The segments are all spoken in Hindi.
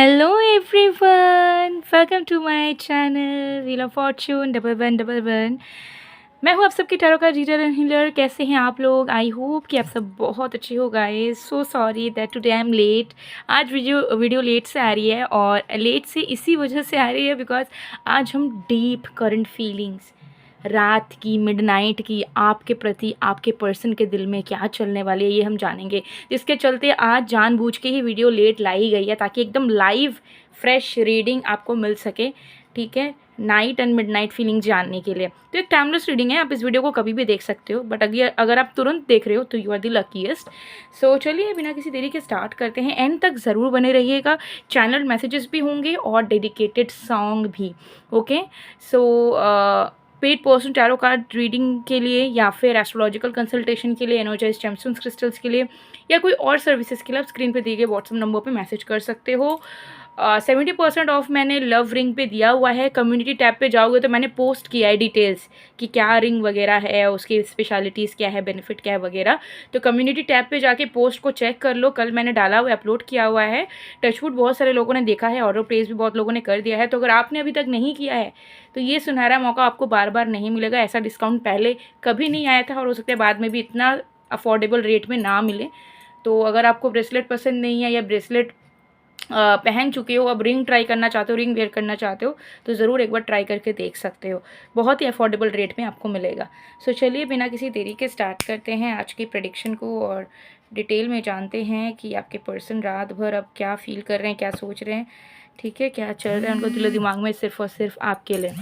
Hello everyone, welcome to my channel wheel of fortune 1111। मैं हूँ आप सबकी टैरो का रीडर एंड हीलर। कैसे हैं आप लोग? आई होप कि आप सब बहुत अच्छे हो guys. So sorry that today I am late. आज वीडियो लेट से आ रही है, और लेट से इसी वजह से आ रही है बिकॉज आज हम डीप करंट फीलिंग्स, रात की, मिडनाइट की, आपके प्रति, आपके पर्सन के दिल में क्या चलने वाली है ये हम जानेंगे। जिसके चलते आज जानबूझ के ही वीडियो लेट लाई गई है, ताकि एकदम लाइव फ्रेश रीडिंग आपको मिल सके। ठीक है, नाइट एंड मिडनाइट फीलिंग जानने के लिए। तो एक टाइमलेस रीडिंग है, आप इस वीडियो को कभी भी देख सकते हो, बट अगर आप तुरंत देख रहे हो तो यू आर द लकीएस्ट। सो चलिए बिना किसी देरी के स्टार्ट करते हैं। एंड तक ज़रूर बने रहिएगा। चैनल मैसेजेस भी होंगे और डेडिकेटेड सॉन्ग भी। Okay, so paid person tarot card reading के लिए, या फिर एस्ट्रोलॉजिकल कंसल्टेशन के लिए, एनर्जाइज जेमस्टोन्स क्रिस्टल्स के लिए, या कोई और सर्विसेज के लिए आप स्क्रीन पे दिए गए व्हाट्सएप नंबर पे मैसेज कर सकते हो। 70% ऑफ मैंने लव रिंग पे दिया हुआ है। कम्युनिटी टैब पे जाओगे तो मैंने पोस्ट किया है डिटेल्स कि क्या रिंग वगैरह है, उसकी स्पेशलिटीज़ क्या है, बेनिफिट क्या है वगैरह। तो कम्युनिटी टैब पे जाके पोस्ट को चेक कर लो। कल मैंने डाला हुआ, अपलोड किया हुआ है। टचवुड बहुत सारे लोगों ने देखा है, ऑर्डर प्लेस भी बहुत लोगों ने कर दिया है। तो अगर आपने अभी तक नहीं किया है तो ये सुनहरा मौका आपको बार बार नहीं मिलेगा। ऐसा डिस्काउंट पहले कभी नहीं आया था, और हो सकता है बाद में भी इतना अफोर्डेबल रेट में ना मिले। तो अगर आपको ब्रेसलेट पसंद नहीं है, या ब्रेसलेट पहन चुके हो, अब रिंग ट्राई करना चाहते हो, रिंग वेयर करना चाहते हो, तो ज़रूर एक बार ट्राई करके देख सकते हो। बहुत ही अफोर्डेबल रेट में आपको मिलेगा। सो चलिए बिना किसी देरी के स्टार्ट करते हैं आज की प्रेडिक्शन को, और डिटेल में जानते हैं कि आपके पर्सन रात भर अब क्या फील कर रहे हैं, क्या सोच रहे हैं। ठीक है, क्या चल रहा है उनको दिलो दिमाग में सिर्फ और सिर्फ आपके लिए।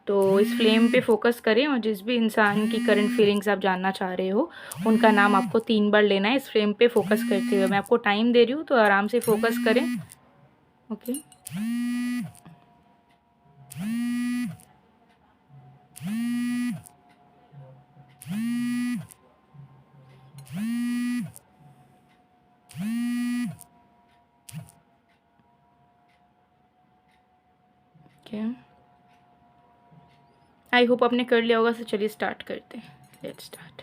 तो इस फ्लेम पे फोकस करें, और जिस भी इंसान की करंट फीलिंग्स आप जानना चाह रहे हो उनका नाम आपको 3 बार लेना है। इस फ्लेम पे फोकस करते हुए मैं आपको टाइम दे रही हूँ, तो आराम से फोकस करें। ओके, आई होप आपने कर लिया होगा। तो चलिए स्टार्ट करते हैं। Let's start.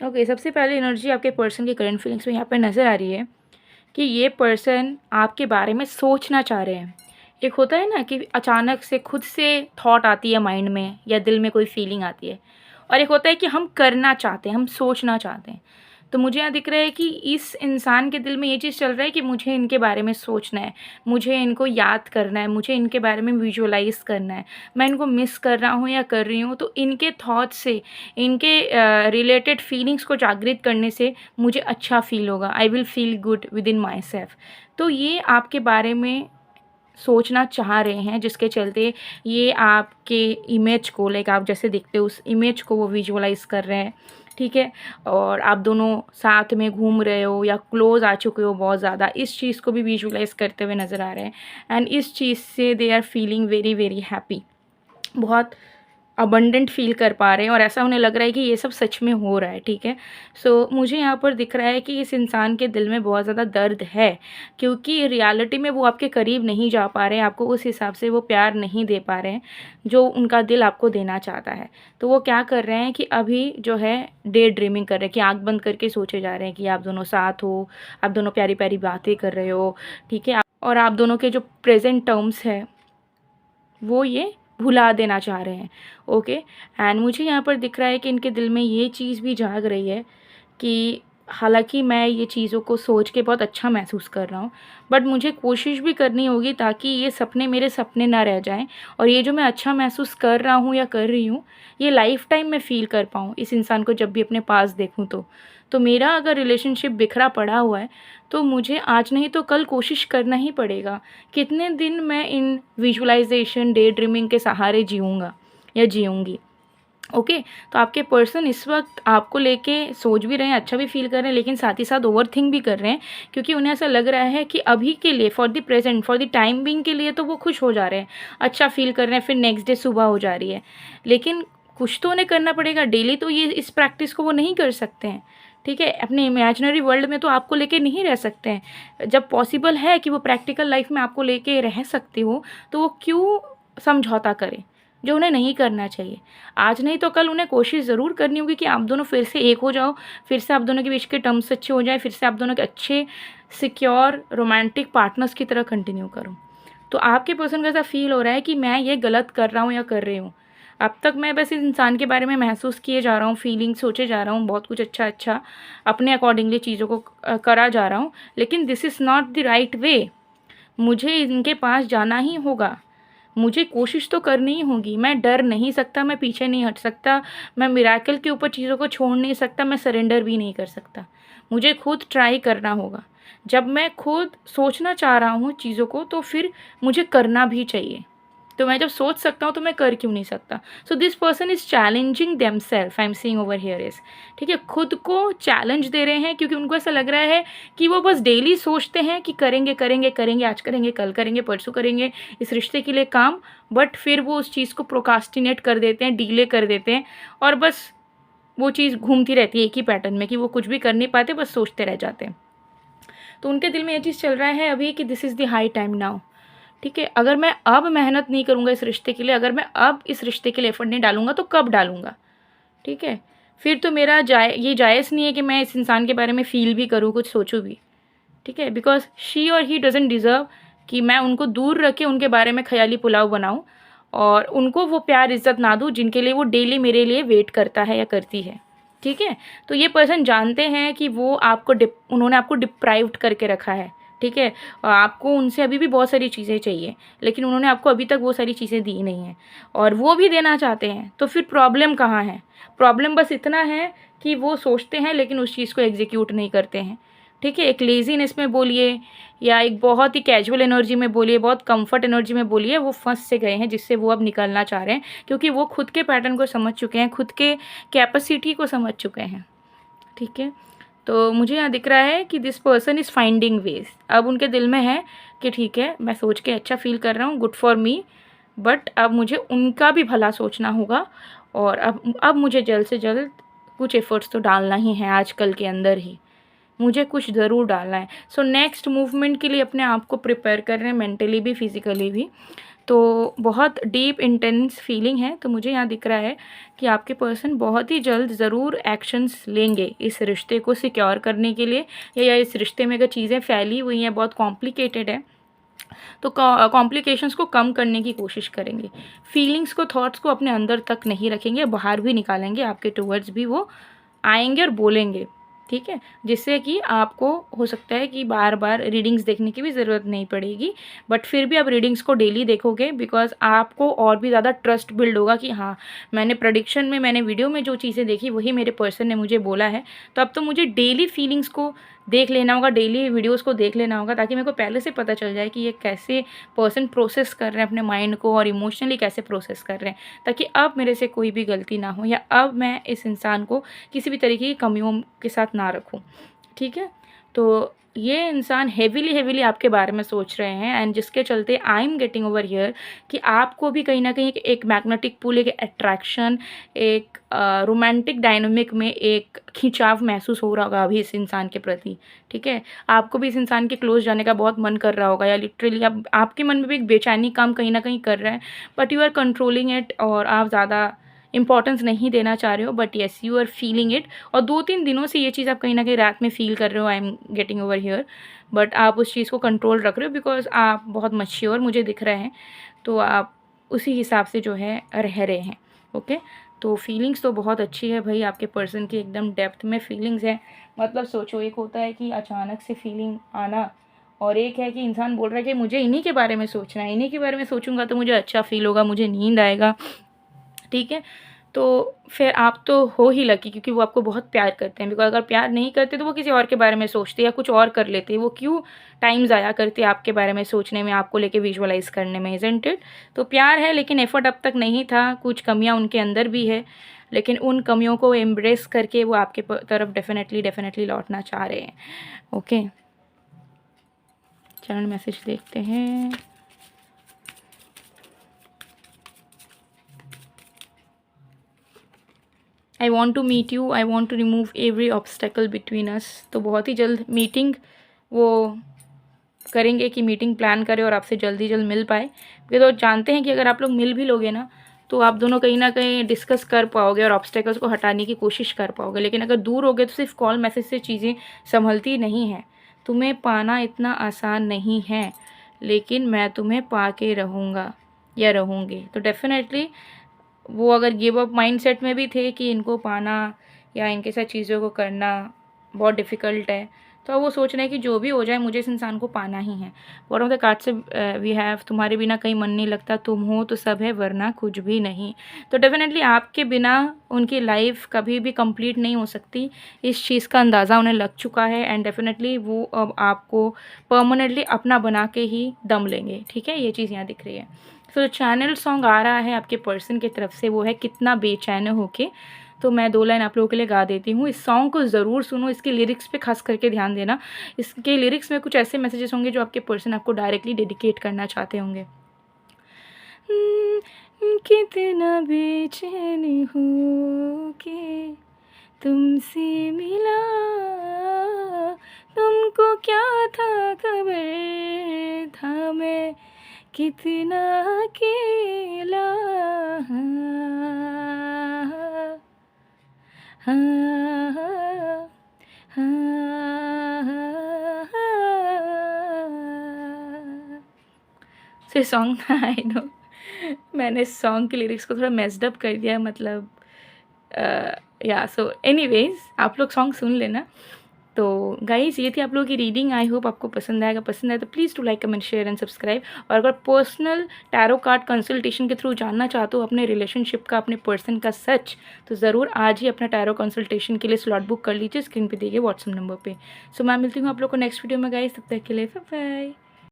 ओके, सबसे पहले एनर्जी आपके पर्सन की करंट फीलिंग्स में यहाँ पर नज़र आ रही है कि ये पर्सन आपके बारे में सोचना चाह रहे हैं। एक होता है ना कि अचानक से खुद से थॉट आती है माइंड में, या दिल में कोई फीलिंग आती है, और एक होता है कि हम करना चाहते हैं, हम सोचना चाहते हैं। तो मुझे यहाँ दिख रहा है कि इस इंसान के दिल में ये चीज़ चल रहा है कि मुझे इनके बारे में सोचना है, मुझे इनको याद करना है, मुझे इनके बारे में विजुअलाइज़ करना है। मैं इनको मिस कर रहा हूँ या कर रही हूँ, तो इनके थॉट्स से, इनके रिलेटेड फीलिंग्स को जागृत करने से मुझे अच्छा फ़ील होगा। I will feel good with in my self. तो ये आपके बारे में सोचना चाह रहे हैं, जिसके चलते ये आपके इमेज को, लाइक आप जैसे दिखते हो उस इमेज को वो विजुअलाइज़ कर रहे हैं। ठीक है, और आप दोनों साथ में घूम रहे हो या क्लोज आ चुके हो बहुत ज़्यादा, इस चीज़ को भी विजुअलाइज़ करते हुए नज़र आ रहे हैं। एंड इस चीज़ से they are feeling very very happy, बहुत अबंडेंट फील कर पा रहे हैं, और ऐसा उन्हें लग रहा है कि ये सब सच में हो रहा है। ठीक है, सो मुझे यहाँ पर दिख रहा है कि इस इंसान के दिल में बहुत ज़्यादा दर्द है, क्योंकि रियलिटी में वो आपके करीब नहीं जा पा रहे हैं, आपको उस हिसाब से वो प्यार नहीं दे पा रहे हैं जो उनका दिल आपको देना चाहता है। तो वो क्या कर रहे हैं कि अभी जो है डे ड्रीमिंग कर रहे हैं, कि आँख बंद करके सोचे जा रहे हैं कि आप दोनों साथ हो, आप दोनों प्यारी प्यारी बातें कर रहे हो। ठीक है, और आप दोनों के जो प्रेजेंट टर्म्स है वो ये भुला देना चाह रहे हैं। ओके, एंड मुझे यहाँ पर दिख रहा है कि इनके दिल में ये चीज़ भी जाग रही है कि हालांकि मैं ये चीज़ों को सोच के बहुत अच्छा महसूस कर रहा हूँ, बट मुझे कोशिश भी करनी होगी ताकि ये सपने मेरे सपने ना रह जाएं, और ये जो मैं अच्छा महसूस कर रहा हूँ या कर रही हूँ, ये लाइफ टाइम मैं फ़ील कर पाऊँ इस इंसान को जब भी अपने पास देखूँ। तो मेरा अगर रिलेशनशिप बिखरा पड़ा हुआ है तो मुझे आज नहीं तो कल कोशिश करना ही पड़ेगा। कितने दिन मैं इन विजुअलाइजेशन, डे ड्रीमिंग के सहारे जीऊँगा या जीऊँगी। ओके, तो आपके पर्सन इस वक्त आपको लेके सोच भी रहे हैं, अच्छा भी फील कर रहे हैं, लेकिन साथ ही साथ ओवर थिंक भी कर रहे हैं, क्योंकि उन्हें ऐसा लग रहा है कि अभी के लिए, for the present, for the time being के लिए तो वो खुश हो जा रहे हैं, अच्छा फील कर रहे हैं, फिर नेक्स्ट डे सुबह हो जा रही है, लेकिन कुछ तो उन्हें करना पड़ेगा। डेली तो ये इस प्रैक्टिस को वो नहीं कर सकते हैं। ठीक है, अपने इमेजिनरी वर्ल्ड में तो आपको लेके नहीं रह सकते हैं। जब पॉसिबल है कि वो प्रैक्टिकल लाइफ में आपको लेके रह सकते हो, तो वो क्यों समझौता करें, जो उन्हें नहीं करना चाहिए। आज नहीं तो कल उन्हें कोशिश ज़रूर करनी होगी कि आप दोनों फिर से एक हो जाओ, फिर से आप दोनों के बीच के टर्म्स अच्छे हो जाए, फिर से आप दोनों के अच्छे सिक्योर रोमांटिक पार्टनर्स की तरह कंटिन्यू करो। तो आपके पर्सन को ऐसा फील हो रहा है कि मैं ये गलत कर रहा हूँ या कर रही हूँ। अब तक मैं बस इस इंसान के बारे में महसूस किए जा रहा हूँ, फीलिंग सोचे जा रहा हूँ, बहुत कुछ अच्छा अच्छा अपने अकॉर्डिंगली चीज़ों को करा जा रहा हूँ, लेकिन this is not the right way. मुझे इनके पास जाना ही होगा, मुझे कोशिश तो करनी ही होगी। मैं डर नहीं सकता, मैं पीछे नहीं हट सकता, मैं मिराकल के ऊपर चीज़ों को छोड़ नहीं सकता, मैं सरेंडर भी नहीं कर सकता। मुझे खुद ट्राई करना होगा। जब मैं खुद सोचना चाह रहा हूँ चीज़ों को, तो फिर मुझे करना भी चाहिए। तो मैं जब सोच सकता हूँ तो मैं कर क्यों नहीं सकता। So this person is challenging themselves, I am seeing over here is, ठीक है, खुद को चैलेंज दे रहे हैं, क्योंकि उनको ऐसा लग रहा है कि वो बस डेली सोचते हैं कि करेंगे करेंगे करेंगे, आज करेंगे, कल करेंगे, परसों करेंगे इस रिश्ते के लिए काम, बट फिर वो उस चीज़ को प्रोकास्टिनेट कर देते हैं, डिले कर देते हैं, और बस वो चीज़ घूमती रहती है एक ही पैटर्न में कि वो कुछ भी कर नहीं पाते, बस सोचते रह जाते हैं। तो उनके दिल में ये चीज़ चल रहा है अभी कि this is the high time now, ठीक है। अगर मैं अब मेहनत नहीं करूँगा इस रिश्ते के लिए, अगर मैं अब इस रिश्ते के लिए एफर्ट नहीं डालूँगा, तो कब डालूँगा, ठीक है। फिर तो मेरा ये जायज़ नहीं है कि मैं इस इंसान के बारे में फ़ील भी करूँ, कुछ सोचूँ भी, ठीक है। बिकॉज शी और ही डजंट डिज़र्व कि मैं उनको दूर रख के उनके बारे में ख़याली पुलाव बनाऊँ और उनको वो प्यार इज़्ज़त ना दूँ जिनके लिए वो डेली मेरे लिए वेट करता है या करती है, ठीक है। तो ये पर्सन जानते हैं कि वो आपको उन्होंने आपको डिप्राइव्ड करके रखा है, ठीक है। आपको उनसे अभी भी बहुत सारी चीज़ें चाहिए, लेकिन उन्होंने आपको अभी तक वो सारी चीज़ें दी नहीं हैं, और वो भी देना चाहते हैं। तो फिर प्रॉब्लम कहाँ है? प्रॉब्लम बस इतना है कि वो सोचते हैं लेकिन उस चीज़ को एग्जीक्यूट नहीं करते हैं, ठीक है। एक लेज़ीनेस में बोलिए या एक बहुत ही कैजुअल एनर्जी में बोलिए, बहुत कंफर्ट एनर्जी में बोलिए, वो फंस से गए हैं, जिससे वो अब निकलना चाह रहे हैं, क्योंकि वो खुद के पैटर्न को समझ चुके हैं, खुद के कैपेसिटी को समझ चुके हैं, ठीक है। तो मुझे यहाँ दिख रहा है कि this person is finding veg. अब उनके दिल में है कि ठीक है, मैं सोच के अच्छा फील कर रहा हूँ, गुड फॉर मी, बट अब मुझे उनका भी भला सोचना होगा, और अब मुझे जल्द से जल्द कुछ एफ़र्ट्स तो डालना ही है, आजकल के अंदर ही मुझे कुछ ज़रूर डालना है। सो नेक्स्ट मूवमेंट के लिए अपने आप को प्रिपेयर कर रहे हैं, मेंटली भी फिज़िकली भी। तो बहुत डीप इंटेंस फीलिंग है। तो मुझे यहाँ दिख रहा है कि आपके पर्सन बहुत ही जल्द ज़रूर एक्शंस लेंगे इस रिश्ते को सिक्योर करने के लिए, या इस रिश्ते में अगर चीज़ें फैली हुई हैं, बहुत कॉम्प्लिकेटेड है, तो कॉम्प्लिकेशंस को कम करने की कोशिश करेंगे। फीलिंग्स को, थॉट्स को अपने अंदर तक नहीं रखेंगे, बाहर भी निकालेंगे, आपके टुवर्ड्स भी वो आएंगे और बोलेंगे, ठीक है। जिससे कि आपको हो सकता है कि बार बार रीडिंग्स देखने की भी ज़रूरत नहीं पड़ेगी, बट फिर भी आप रीडिंग्स को डेली देखोगे, बिकॉज आपको और भी ज़्यादा ट्रस्ट बिल्ड होगा कि हाँ, मैंने प्रेडिक्शन में, मैंने वीडियो में जो चीज़ें देखी वही मेरे पर्सन ने मुझे बोला है। तो अब तो मुझे डेली फीलिंग्स को देख लेना होगा, डेली वीडियोस को देख लेना होगा, ताकि मेरे को पहले से पता चल जाए कि ये कैसे पर्सन प्रोसेस कर रहे हैं अपने माइंड को, और इमोशनली कैसे प्रोसेस कर रहे हैं, ताकि अब मेरे से कोई भी गलती ना हो, या अब मैं इस इंसान को किसी भी तरीके की कमियों के साथ ना रखूं, ठीक है। तो ये इंसान हेविली आपके बारे में सोच रहे हैं, एंड जिसके चलते I am getting over here कि आपको भी कहीं ना कहीं एक मैग्नेटिक पुल, एक अट्रैक्शन, एक रोमांटिक डायनामिक में एक खिंचाव महसूस हो रहा होगा अभी इस इंसान के प्रति, ठीक है। आपको भी इस इंसान के क्लोज जाने का बहुत मन कर रहा होगा, या लिटरली अब आपके मन में भी एक बेचैनी काम कहीं ना कहीं कर रहा है, but you are controlling it, और आप ज़्यादा इंपॉर्टेंस नहीं देना चाह रहे हो, but yes you are feeling it. और 2-3 दिनों से ये चीज़ आप कहीं ना कहीं रात में फील कर रहे हो, I am getting over here, but आप उस चीज़ को कंट्रोल रख रहे हो, बिकॉज आप बहुत मैच्योर मुझे दिख रहे हैं, तो आप उसी हिसाब से जो है रह रहे हैं, ओके। तो फीलिंग्स तो बहुत अच्छी है भाई, आपके पर्सन की एकदम डेप्थ में फीलिंग्स है। मतलब सोचो, एक होता है कि अचानक से फीलिंग आना, और एक है कि इंसान बोल रहा है कि मुझे इन्हीं के बारे में सोचना है, इन्हीं के बारे में सोचूंगा तो मुझे अच्छा फील होगा, मुझे नींद आएगा, ठीक है। तो फिर आप तो हो ही लकी, क्योंकि वो आपको बहुत प्यार करते हैं। बिकॉज अगर प्यार नहीं करते तो वो किसी और के बारे में सोचते या कुछ और कर लेते, वो क्यों टाइम ज़ाया करते आपके बारे में सोचने में, आपको लेके विजुअलाइज करने में, इज़न्ट इट। तो प्यार है, लेकिन एफर्ट अब तक नहीं था, कुछ कमियां उनके अंदर भी है, लेकिन उन कमियों को एम्ब्रेस करके वो आपके तरफ डेफिनेटली लौटना चाह रहे हैं, ओके। चैनल मैसेज देखते हैं। I want to meet you, I want to remove every obstacle between us. तो बहुत ही जल्द मीटिंग वो करेंगे कि मीटिंग प्लान करें और आपसे जल्दी जल्द मिल पाए, क्योंकि तो जानते हैं कि अगर आप लोग मिल भी लोगे ना तो आप दोनों कहीं ना कहीं डिस्कस कर पाओगे और ऑब्स्टेकल्स को हटाने की कोशिश कर पाओगे। लेकिन अगर दूर होगे तो सिर्फ कॉल मैसेज से चीज़ें संभलती नहीं हैं। तुम्हें पाना इतना आसान नहीं है, लेकिन मैं तुम्हें पा के रहूँगा या रहूँगी। तो डेफिनेटली वो अगर गिव अप माइंडसेट में भी थे कि इनको पाना या इनके साथ चीज़ों को करना बहुत डिफ़िकल्ट है, तो अब वो सोच रहे हैं कि जो भी हो जाए मुझे इस इंसान को पाना ही है। बॉटम ऑफ द कार्ड से वी हैव तुम्हारे बिना कहीं मन नहीं लगता, तुम हो तो सब है वरना कुछ भी नहीं। तो डेफिनेटली आपके बिना उनकी लाइफ कभी भी कंप्लीट नहीं हो सकती, इस चीज़ का अंदाज़ा उन्हें लग चुका है। एंड डेफिनेटली वो अब आपको परमानेंटली अपना बना के ही दम लेंगे। ठीक है, ये चीज़ यहाँ दिख रही है। तो चैनल सॉन्ग आ रहा है आपके पर्सन की तरफ से, वो है कितना बेचैन होके। तो मैं 2 लाइन आप लोगों के लिए गा देती हूँ। इस सॉन्ग को ज़रूर सुनो, इसके लिरिक्स पे खास करके ध्यान देना। इसके लिरिक्स में कुछ ऐसे मैसेजेस होंगे जो आपके पर्सन आपको डायरेक्टली डेडिकेट करना चाहते होंगे। कितना बेचैन हो के तुमसे मिला, तुमको क्या था खबर, था मैं कितना अकेला। से सॉन्ग आई नो मैंने सॉन्ग के लिरिक्स को थोड़ा मेस्ड अप कर दिया, मतलब या सो एनीवेज आप लोग सॉन्ग सुन लेना। तो गाइस ये थी आप लोगों की रीडिंग। आई होप आपको पसंद आएगा। पसंद आए तो please to like, comment, share and subscribe. और अगर पर्सनल टैरो कार्ड कंसल्टेशन के थ्रू जानना चाहते हो अपने रिलेशनशिप का, अपने पर्सन का सच, तो ज़रूर आज ही अपना टैरो कंसल्टेशन के लिए स्लॉट बुक कर लीजिए स्क्रीन पे दिए गए व्हाट्सएप नंबर पे। सो मैं मिलती हूँ आप लोग को नेक्स्ट वीडियो में गाइस, तब तक के लिए बाय बाय।